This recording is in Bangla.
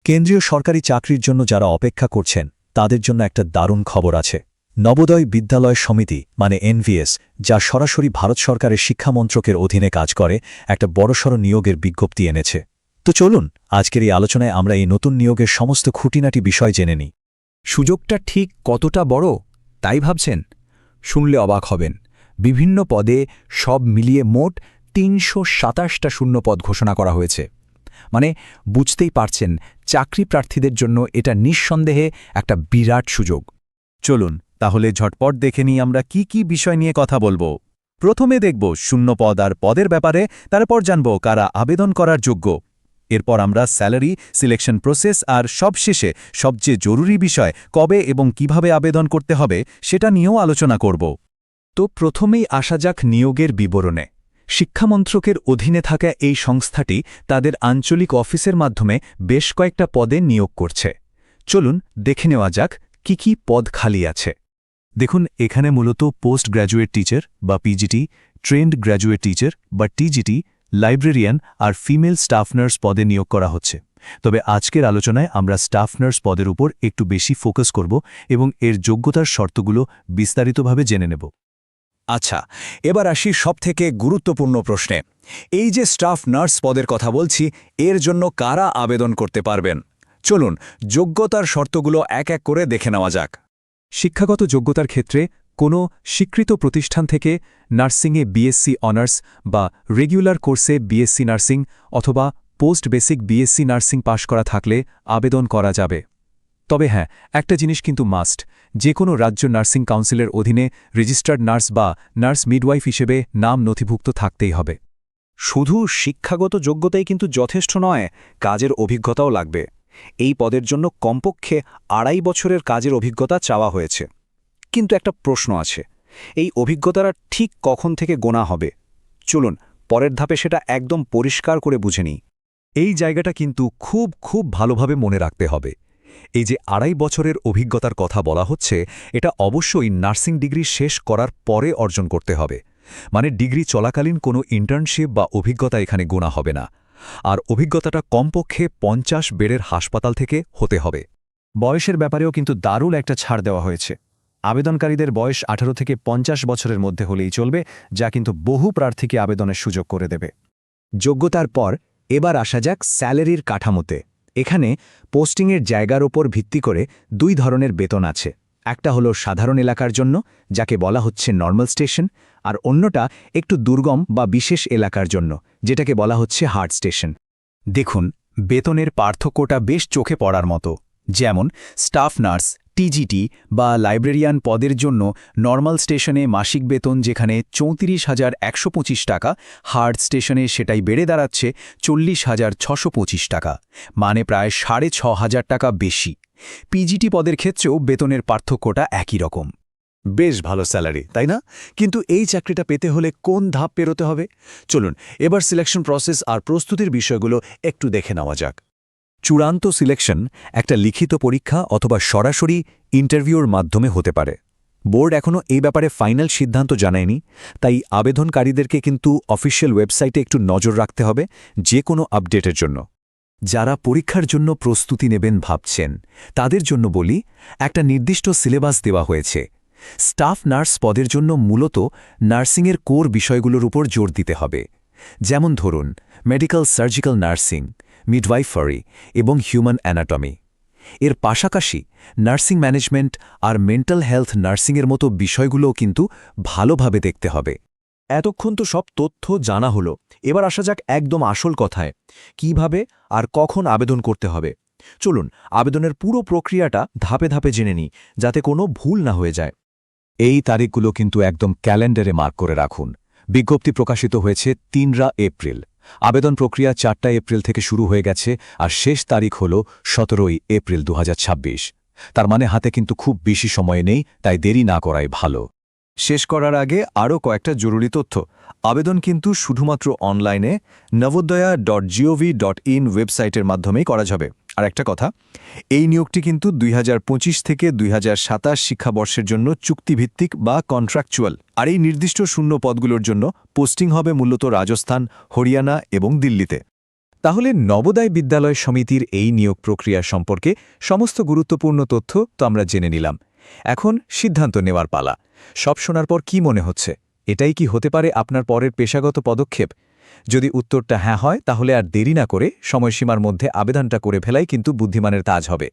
কেন্দ্রীয় সরকারি চাকরির জন্য যারা অপেক্ষা করছেন তাদের জন্য একটা দারুণ খবর আছে। নবোদয় বিদ্যালয় সমিতি মানে এনভিএস, যা সরাসরি ভারত সরকারের শিক্ষা মন্ত্রকের অধীনে কাজ করে, একটা বড়সড় নিয়োগের বিজ্ঞপ্তি এনেছে। তো চলুন আজকের এই আলোচনায় আমরা এই নতুন নিয়োগের সমস্ত খুঁটিনাটি বিষয় জেনে নিই। সুযোগটা ঠিক কতটা বড় তাই ভাবছেন? শুনলে অবাক হবেন। বিভিন্ন পদে সব মিলিয়ে মোট ৩২৭টা শূন্যপদ ঘোষণা করা হয়েছে। মানে বুঝতেই পারছেন, চাকরি প্রার্থীদের জন্য এটা নিঃসন্দেহে একটা বিরাট সুযোগ। চলুন তাহলে ঝটপট দেখে নিই আমরা কি কি বিষয় নিয়ে কথা বলবো। প্রথমে দেখব শূন্যপদ আর পদের ব্যাপারে, তারপর জানব কারা আবেদন করার যোগ্য। এরপর আমরা স্যালারি, সিলেকশন প্রসেস আর সবশেষে সবচেয়ে জরুরি বিষয় কবে এবং কিভাবে আবেদন করতে হবে সেটা নিয়েও আলোচনা করব। তো প্রথমেই আসা যাক নিয়োগের বিবরণে। শিক্ষামন্ত্রকের অধীনে থাকা এই সংস্থাটি তাদের আঞ্চলিক অফিসের মাধ্যমে বেশ কয়েকটা পদে নিয়োগ করছে। চলুন দেখে নেওয়া যাক কি কি পদ খালি আছে। দেখুন, এখানে মূলত পোস্ট গ্র্যাজুয়েট টিচার বা পিজিটি, ট্রেন্ড গ্র্যাজুয়েট টিচার বা টিজিটি, লাইব্রেরিয়ান আর ফিমেল স্টাফ নার্স পদে নিয়োগ করা হচ্ছে। তবে আজকের আলোচনায় আমরা স্টাফ নার্স পদের উপর একটু বেশি ফোকাস করব এবং এর যোগ্যতার শর্তগুলো বিস্তারিতভাবে জেনে নেব। আচ্ছা, এবার আসি সবথেকে গুরুত্বপূর্ণ প্রশ্নে। এই যে স্টাফ নার্স পদের কথা বলছি, এর জন্য কারা আবেদন করতে পারবেন? চলুন যোগ্যতার শর্তগুলো এক এক করে দেখে নেওয়া যাক। শিক্ষাগত যোগ্যতার ক্ষেত্রে কোনো স্বীকৃত প্রতিষ্ঠান থেকে নার্সিংয়ে বিএসসি অনার্স বা রেগুলার কোর্সে বিএসসি নার্সিং অথবা পোস্ট বেসিক বিএসসি নার্সিং পাশ করা থাকলে আবেদন করা যাবে। তবে হ্যাঁ, একটা জিনিস কিন্তু মাস্ট, যে কোনো রাজ্য নার্সিং কাউন্সিলের অধীনে রেজিস্টার্ড নার্স বা নার্স মিডওয়াইফ হিসেবে নাম নথিভুক্ত থাকতেই হবে। শুধু শিক্ষাগত যোগ্যতাই কিন্তু যথেষ্ট নয়, কাজের অভিজ্ঞতাও লাগবে। এই পদের জন্য কমপক্ষে ২.৫ বছরের কাজের অভিজ্ঞতা চাওয়া হয়েছে। কিন্তু একটা প্রশ্ন আছে, এই অভিজ্ঞতাটা ঠিক কখন থেকে গোনা হবে? চলুন পরের ধাপে সেটা একদম পরিষ্কার করে বুঝে নিই। এই জায়গাটা কিন্তু খুব ভালোভাবে মনে রাখতে হবে। এই যে ২.৫ বছরের অভিজ্ঞতার কথা বলা হচ্ছে, এটা অবশ্যই নার্সিং ডিগ্রি শেষ করার পরে অর্জন করতে হবে। মানে ডিগ্রি চলাকালীন কোনো ইন্টার্নশিপ বা অভিজ্ঞতা এখানে গোনা হবে না। আর অভিজ্ঞতাটা কমপক্ষে ৫০ বেডের হাসপাতাল থেকে হতে হবে। বয়সের ব্যাপারেও কিন্তু দারুণ একটা ছাড় দেওয়া হয়েছে। আবেদনকারীদের বয়স ১৮ থেকে ৫০ বছরের মধ্যে হলেই চলবে, যা কিন্তু বহু প্রার্থীকে আবেদনের সুযোগ করে দেবে। যোগ্যতার পর এবার আসা যাক স্যালারির কাঠামোতে। এখানে পোস্টিংয়ের জায়গার ওপর ভিত্তি করে ২ ধরনের বেতন আছে। একটা হলো সাধারণ এলাকার জন্য, যাকে বলা হচ্ছে নর্মাল স্টেশন, আর অন্যটা একটু দুর্গম বা বিশেষ এলাকার জন্য, যেটাকে বলা হচ্ছে হার্ড স্টেশন। দেখুন, বেতনের পার্থক্যটা বেশ চোখে পড়ার মতো। যেমন স্টাফ নার্স, টিজিটি বা লাইব্রেরিয়ান পদের জন্য নর্মাল স্টেশনে মাসিক বেতন যেখানে ৩৪,১২৫ টাকা, হার্ড স্টেশনে সেটাই বেড়ে দাঁড়াচ্ছে ৪০,৬২৫ টাকা, মানে প্রায় ৬,৫০০ টাকা বেশি। পিজিটি পদের ক্ষেত্রেও বেতনের পার্থক্যটা একই রকম। বেশ ভালো স্যালারি, তাই না? কিন্তু এই চাকরিটা পেতে হলে কোন ধাপ পেরোতে হবে? চলুন এবার সিলেকশন প্রসেস আর প্রস্তুতির বিষয়গুলো একটু দেখে নেওয়া যাক। চূড়ান্ত সিলেকশন একটা লিখিত পরীক্ষা অথবা সরাসরি ইন্টারভিউর মাধ্যমে হতে পারে। বোর্ড এখনও এই ব্যাপারে ফাইনাল সিদ্ধান্ত জানায়নি, তাই আবেদনকারীদেরকে কিন্তু অফিসিয়াল ওয়েবসাইটে একটু নজর রাখতে হবে যে কোনো আপডেটের জন্য। যারা পরীক্ষার জন্য প্রস্তুতি নেবেন ভাবছেন, তাদের জন্য বলি, একটা নির্দিষ্ট সিলেবাস দেওয়া হয়েছে। স্টাফ নার্স পদের জন্য মূলত নার্সিংয়ের কোর বিষয়গুলোর উপর জোর দিতে হবে। যেমন ধরুন মেডিকেল সার্জিক্যাল নার্সিং, মিডওয়াইফারি এবং হিউম্যান অ্যানাটমি। এর পাশাপাশি নার্সিং ম্যানেজমেন্ট আর মেন্টাল হেলথ নার্সিংয়ের মতো বিষয়গুলোও কিন্তু ভালোভাবে দেখতে হবে। এতক্ষণ তো সব তথ্য জানা হলো, এবার আসা যাক একদম আসল কথায়। কিভাবে আর কখন আবেদন করতে হবে? চলুন আবেদনের পুরো প্রক্রিয়াটা ধাপে ধাপে জেনে নিই, যাতে কোনো ভুল না হয়ে যায়। এই তারিখগুলো কিন্তু একদম ক্যালেন্ডারে মার্ক করে রাখুন। বিজ্ঞপ্তি প্রকাশিত হয়েছে ৩ এপ্রিল। আবেদন প্রক্রিয়া ৪ এপ্রিল থেকে শুরু হয়ে গেছে, আর শেষ তারিখ হল ১৭ এপ্রিল ২০২৬। তার মানে হাতে কিন্তু খুব বেশি সময় নেই, তাই দেরি না করাই ভালো। শেষ করার আগে আরও কয়েকটা জরুরি তথ্য। আবেদন কিন্তু শুধুমাত্র অনলাইনে navodaya.gov.in ওয়েবসাইটের মাধ্যমেই করা যাবে। আর একটা কথা, এই নিয়োগটি কিন্তু ২০২৫ থেকে ২০২৭ শিক্ষাবর্ষের জন্য চুক্তিভিত্তিক বা কন্ট্রাকচুয়াল। আর এই নির্দিষ্ট শূন্য পদগুলোর জন্য পোস্টিং হবে মূলত রাজস্থান, হরিয়ানা এবং দিল্লিতে। তাহলে নবোদয় বিদ্যালয় সমিতির এই নিয়োগ প্রক্রিয়া সম্পর্কে সমস্ত গুরুত্বপূর্ণ তথ্য তো আমরা জেনে নিলাম। এখন সিদ্ধান্ত নেওয়ার পালা। সব শোনার পর কি মনে হচ্ছে? এটাই কি হতে পারে আপনার পরের পেশাগত পদক্ষেপ? যদি উত্তরটা হ্যাঁ হয়, তাহলে আর দেরি না করে সময়সীমার মধ্যে আবেদনটা করে ফেলাই কিন্তু বুদ্ধিমানের কাজ হবে।